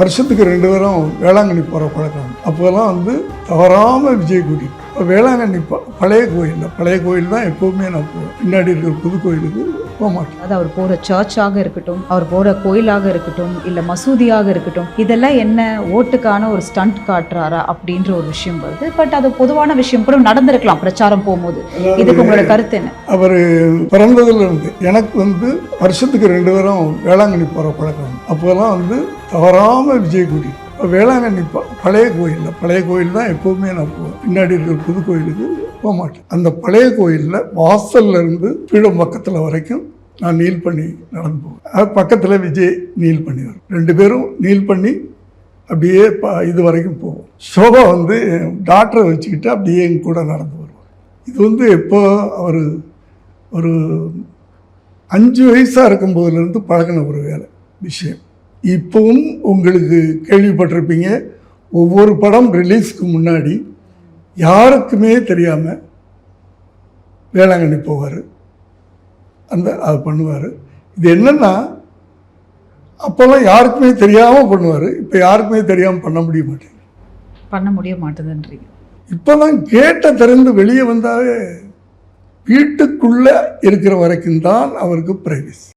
வருஷத்துக்கு 2 தரம் வேளாங்கண்ணி போகிற பழக்கம். அப்போல்லாம் வந்து தவறாமல் விஜய் கூட்டிட்டு இப்போ வேளாங்கண்ணி பழைய கோயில் தான் எப்போவுமே நான் போவேன். பின்னாடி இருக்கிற புது கோயிலுக்கு போக மாட்டேன். அது அவர் போகிற சர்ச்சாக இருக்கட்டும், அவர் போகிற கோயிலாக இருக்கட்டும், இல்லை மசூதியாக இருக்கட்டும், இதெல்லாம் என்ன ஓட்டுக்கான ஒரு ஸ்டண்ட் காட்டுறாரா அப்படின்ற ஒரு விஷயம் வருது. பட் அது பொதுவான விஷயம் கூட நடந்திருக்கலாம் பிரச்சாரம் போகும்போது. இதுக்கு உங்களோட கருத்து என்ன? அவர் பிறந்ததுல இருந்து எனக்கு வந்து வருஷத்துக்கு 2 தரம் வேளாங்கண்ணி போகிற பழக்கம். அப்போல்லாம் வந்து தவறாமல் விஜய் கூட்டிட்டு வேளாங்கண்ணி பழைய கோயில் தான் எப்போவுமே நான் போவேன். பின்னாடி இருக்கிற புது கோயிலுக்கு போக மாட்டேன். அந்த பழைய கோயிலில் வாசல்ல இருந்து பீடம் பக்கத்தில் வரைக்கும் நான் நீல் பண்ணி நடந்து போவேன். அது பக்கத்தில் விஜய் நீல் பண்ணி வரும். 2 பேரும் நீல் பண்ணி அப்படியே இது வரைக்கும் போவோம். சோபா வந்து டாக்டரை வச்சுக்கிட்டு அப்படியே எங்க கூட நடந்து வருவார். இது வந்து எப்போ அவர் ஒரு 5 வயசாக இருக்கும்போதுலேருந்து பழகின ஒரு விஷயம். இப்போவும் உங்களுக்கு கேள்விப்பட்டிருப்பீங்க, ஒவ்வொரு படம் ரிலீஸ்க்கு முன்னாடி யாருக்குமே தெரியாமல் வேளாங்கண்ணி போவார், அது பண்ணுவார். இது என்னென்னா அப்போல்லாம் யாருக்குமே தெரியாமல் பண்ணுவார். இப்போ யாருக்குமே தெரியாமல் பண்ண முடிய மாட்டேதுன்றீங்க. இப்போதான் கேட்டை திறந்து வெளியே வந்தாவே வீட்டுக்குள்ளே இருக்கிற வரைக்கும் தான் அவருக்கு பிரைவசி.